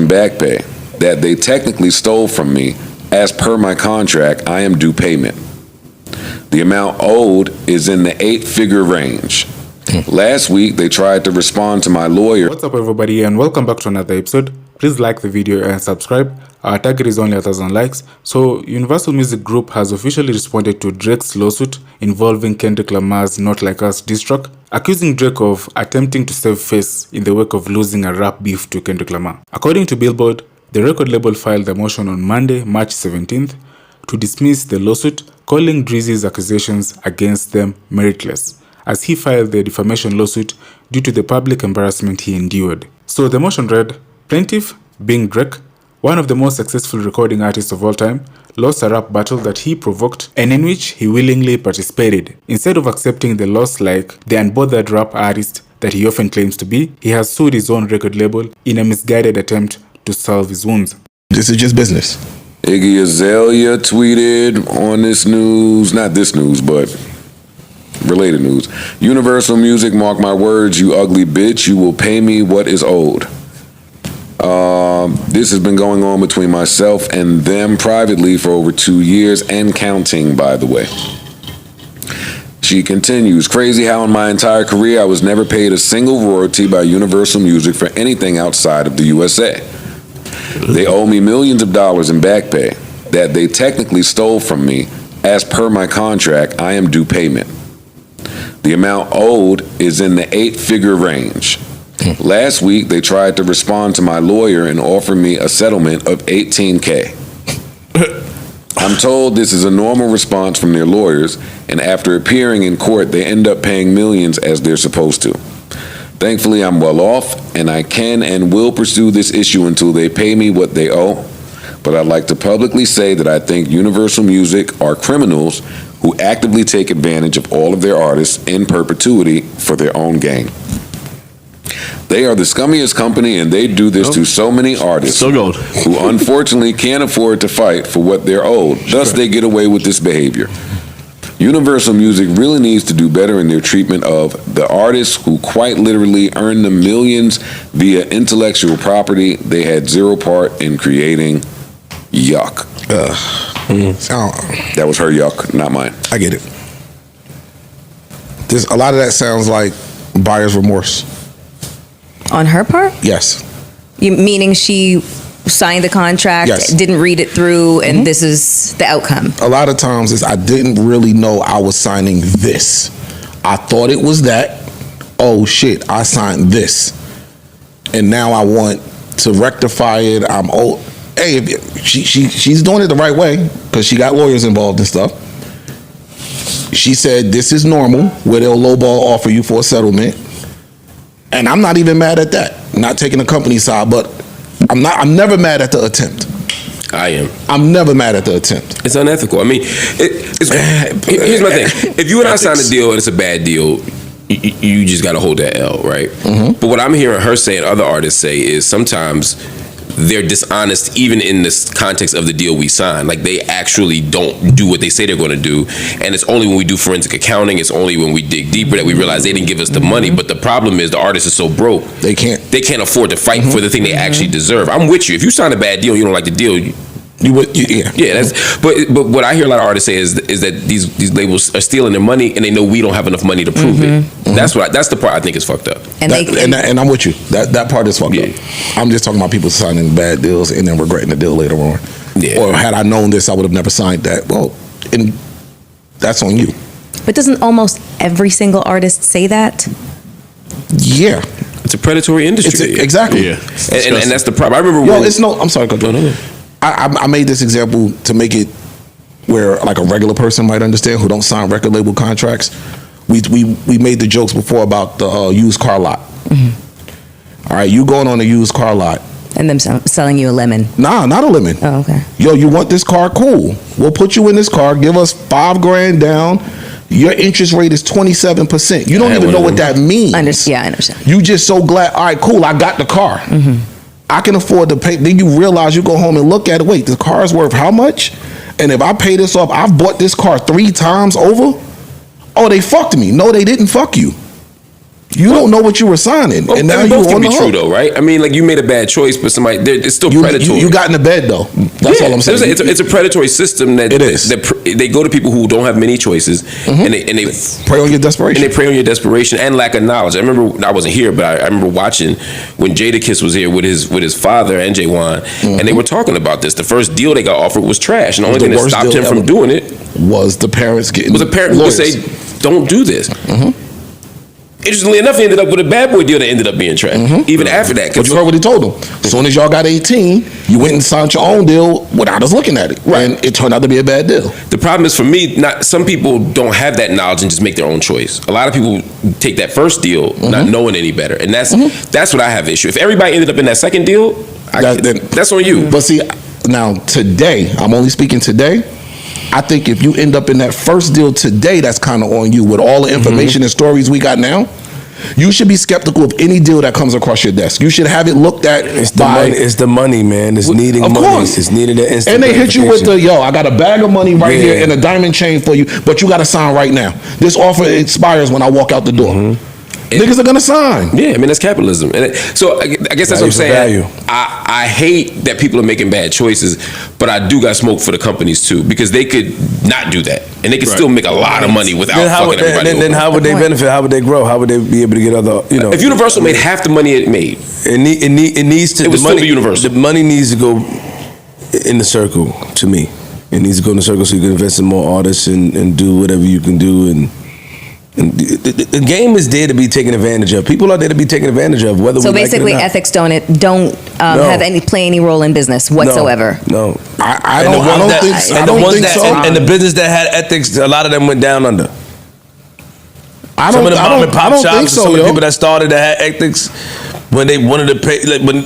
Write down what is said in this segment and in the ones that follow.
back pay that they technically stole from me. As per my contract, I am due payment. The amount owed is in the 8-figure range. Last week, they tried to respond to my lawyer. What's up, everybody, and welcome back to another episode. Please like the video and subscribe. Our target is only 1,000 likes. So, Universal Music Group has officially responded to Drake's lawsuit involving Kendrick Lamar's Not Like Us diss track, accusing Drake of attempting to save face in the wake of losing a rap beef to Kendrick Lamar. According to Billboard, the record label filed a motion on Monday, March 17th, to dismiss the lawsuit, calling Drizzy's accusations against them meritless, as he filed the defamation lawsuit due to the public embarrassment he endured. So the motion read, plaintiff, being Drake, one of the most successful recording artists of all time, lost a rap battle that he provoked and in which he willingly participated. Instead of accepting the loss like the unbothered rap artist that he often claims to be, he has sued his own record label in a misguided attempt to salve his wounds. This is just business. Iggy Azalea tweeted on this news, not this news, but related news. Universal Music, mark my words, you ugly bitch, you will pay me what is owed. This has been going on between myself and them privately for over 2 years and counting, by the way. She continues, crazy how in my entire career I was never paid a single royalty by Universal Music for anything outside of the USA. They owe me millions of dollars in back pay that they technically stole from me. As per my contract, I am due payment. The amount owed is in the 8-figure range. Last week, they tried to respond to my lawyer and offer me a settlement of $18K. I'm told this is a normal response from their lawyers, and after appearing in court, they end up paying millions as they're supposed to. Thankfully, I'm well off, and I can and will pursue this issue until they pay me what they owe. But I'd like to publicly say that I think Universal Music are criminals who actively take advantage of all of their artists in perpetuity for their own gain. They are the scummiest company, and they do this to so many artists who unfortunately can't afford to fight for what they're owed. Thus, they get away with this behavior. Universal Music really needs to do better in their treatment of the artists who quite literally earn them millions via intellectual property they had zero part in creating. Yuck. That was her yuck, not mine. I get it. A lot of that sounds like buyer's remorse. On her part? Yes. Meaning she signed the contract, yes, didn't read it through, and this is the outcome. A lot of times I didn't really know I was signing this. I thought it was that. Oh shit, I signed this. And now I want to rectify it. I'm old. Hey, she's doing it the right way because she got lawyers involved and stuff. She said this is normal where they'll lowball offer you for a settlement. And I'm not even mad at that. Not taking the company side, but I'm never mad at the attempt. I am. I'm never mad at the attempt. It's unethical. I mean, here's my thing. If you and I sign a deal and it's a bad deal, you just got to hold that L, right? But what I'm hearing her say and other artists say is sometimes they're dishonest even in this context of the deal we sign. Like they actually don't do what they say they're going to do, and it's only when we do forensic accounting, it's only when we dig deeper that we realize they didn't give us the money. But the problem is the artist is so broke they can't afford to fight for the thing they actually deserve. I'm with you. If you sign a bad deal and you don't like the deal, that's but what I hear a lot of artists say is that these labels are stealing their money and they know we don't have enough money to prove it. That's the part I think is fucked up. And I'm with you. That part is fucked up. I'm just talking about people signing bad deals and then regretting the deal later on. Yeah. Or had I known this, I would have never signed that. Well, and that's on you. But doesn't almost every single artist say that? Yeah. It's a predatory industry. Exactly. Yeah. And that's the problem. I remember I'm sorry, go. I made this example to make it where like a regular person might understand who don't sign record label contracts. We made the jokes before about the used car lot. All right, you going on a used car lot. And them selling you a lemon. Nah, not a lemon. Oh, okay. Yo, you want this car? Cool. We'll put you in this car. Give us $5,000 down. Your interest rate is 27%. You don't even know what that means. I understand. You just so glad. All right, cool. I got the car. I can afford to pay. Then you realize you go home and look at it. Wait, the car's worth how much? And if I pay this off, I've bought this car 3 times over. Oh, they fucked me. No, they didn't fuck you. You don't know what you were signing, Well, and now both you can on be the true hook. though, right? I mean, like you made a bad choice, but somebody it's still predatory. You got in the bed though. That's all I'm saying. It's a predatory system that It is. they go to people who don't have many choices, and they Prey on your desperation. And they prey on your desperation and lack of knowledge. I remember I wasn't here, but I remember watching when Jadakiss was here with his father and J1, and they were talking about this. The first deal they got offered was trash, and the only thing that worst stopped deal him from ever. doing it was the parents getting was a parent who would lawyers. say, "Don't do this." Interestingly enough, he ended up with a bad boy deal that ended up being trash. Even after that, But you heard what he told them. As soon as y'all got 18, you went and signed your own deal without us looking at it. Right. And it turned out to be a bad deal. the problem is for me, not some people don't have that knowledge and just make their own choice. A lot of people take that first deal not knowing any better, and that's what I have issue. If everybody ended up in that second deal, that's on you. But see, now today, I'm only speaking today. I think if you end up in that first deal today, that's kind of on you with all the information and stories we got now. You should be skeptical of any deal that comes across your desk. You should have it looked at It's the money, man. It's needing Of money. course. It's needing the instant. And they hit you with gratification. I got a bag of money right Yeah. here and a diamond chain for you, but you got to sign right now. This offer expires when I walk out the door. Niggas are gonna sign. Yeah, I mean that's capitalism, and so I guess that's what I'm Value for saying. value. I hate that people are making bad choices, but I do got smoke for the companies too because they could not do that, and they could still make a lot of money without Then how fucking would everybody. then over. how would they benefit? How would they grow? How would they be able to get other? If Universal made half the money it made, it needs to. It would the still money, be Universal. The money needs to go in the circle. To me, it needs to go in the circle so you can invest in more artists and do whatever you can do and the game is there to be taken advantage of. People are there to be taken advantage of. Whether So we basically, like it or not. ethics don't have play any role in business whatsoever. No. I And the don't ones that- think and so. the I don't ones think that- so. And the business that had ethics, a lot of them went down under. I Some don't, of the I mom don't, and pop I don't shops, think and so, some of the yo. people that started that had ethics, when they wanted to pay, like when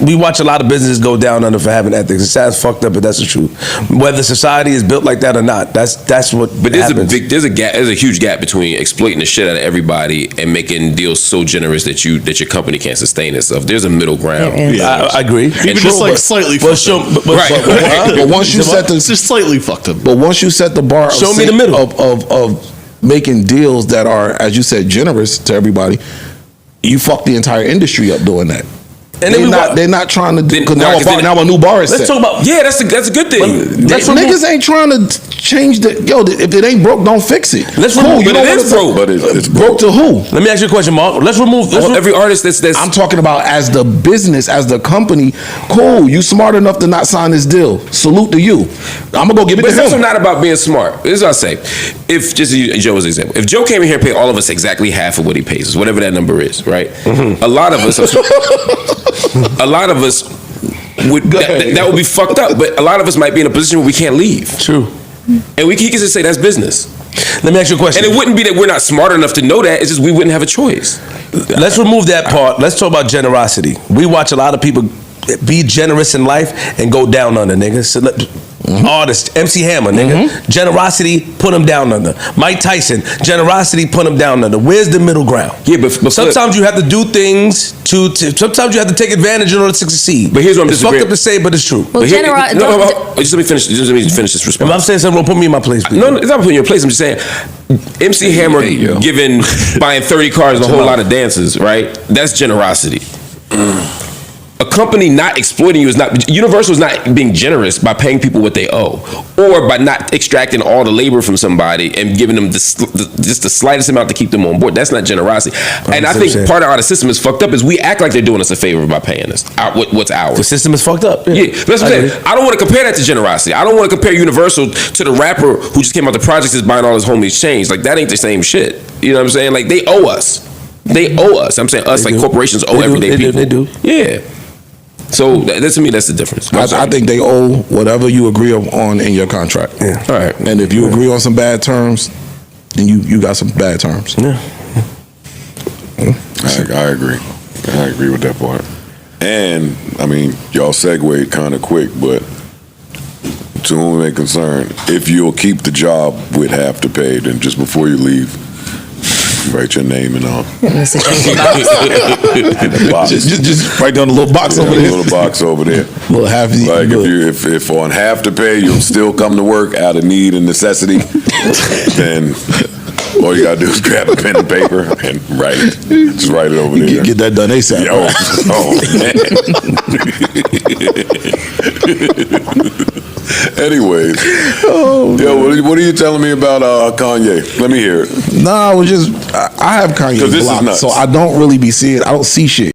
we watch a lot of businesses go down under for having ethics. It sounds fucked up, but that's the truth. Whether society is built like that or not, that's what. but there's happens. there's a huge gap between exploiting the shit out of everybody and making deals so generous that your company can't sustain itself. There's a middle ground. There is. I agree. People And just true, like but- slightly Well, fucked show, up. Right. But once you set It's the, just slightly fucked up. but once you set the bar, Show me the middle. of making deals that are, as you said, generous to everybody. You fuck the entire industry up doing that. And then They're not trying to do, Then- because no, 'cause then- now a new bar is let's set. talk about. Yeah, that's a good thing. Niggas ain't trying to change the, if it ain't broke, don't fix it. Let's cool, remove- you but don't it wanna is say- broke. But it's broke to who? Let me ask you a question, Mark. Let's remove. Every artist that's I'm talking about as the business, as the company. Cool, you smart enough to not sign this deal. Salute to you. I'm gonna go give it But to it's also him. not about being smart. This is what I say. If just to use Joe as an example, if Joe came in here and paid all of us exactly half of what he pays us, whatever that number is, right? A lot of us, would that would be fucked up. But a lot of us might be in a position where we can't leave, True. and he can just say that's business. Let me ask you a question. And it wouldn't be that we're not smart enough to know that. It's just we wouldn't have a choice. Let's remove that part. Let's talk about generosity. We watch a lot of people be generous in life and go down under, nigga. So artist, MC Hammer, nigga. Generosity, put him down under. Mike Tyson, generosity, put him down under. Where's the middle ground? Yeah, but Sometimes you have to do things to sometimes you have to take advantage in order to succeed. But here's what I'm It's fucked disagreeing. up to say, but it's true. Well, But here- don't- just let me finish. Just let me finish this If response. I'm saying something, put me in my place, please. No, it's not putting you in place. I'm just saying, MC Hammer giving buying 30 cars and a whole lot of dances, right? That's generosity. A company not exploiting you is not. Universal is not being generous by paying people what they owe, or by not extracting all the labor from somebody and giving them just the slightest amount to keep them on board. That's not generosity. And I think part of our system is fucked up is we act like they're doing us a favor by paying us what's ours. The system is fucked up. Yeah, that's what I'm saying. I don't want to compare that to generosity. I don't want to compare Universal to the rapper who just came out the projects is buying all his homies chains. Like that ain't the same shit. You know what I'm saying? Like they owe us. They owe us. I'm saying us They like do. corporations owe They do. everyday They do. people. They do. Yeah. So that, to me, that's the difference. I think they owe whatever you agree on in your contract. Yeah. All right. And if you agree on some bad terms, then you got some bad terms. Yeah. I agree. I agree with that part. And I mean, y'all segued kind of quick, but to whom it may concern, if you'll keep the job with half the pay, then just before you leave, write your name and all. In the suggestion box. In the box. Just write down the little box Yeah, over a there. little box over there. Little half. Like if on half the pay you'll still come to work out of need and necessity, then All you gotta do is grab a pen and paper and write it. Just write it over there. Get that done ASAP. Yo, Anyways, what are you telling me about Kanye? Let me hear it. No, I was just I have Kanye 'Cause this is blocked, nuts. so I don't really be seeing. I don't see shit.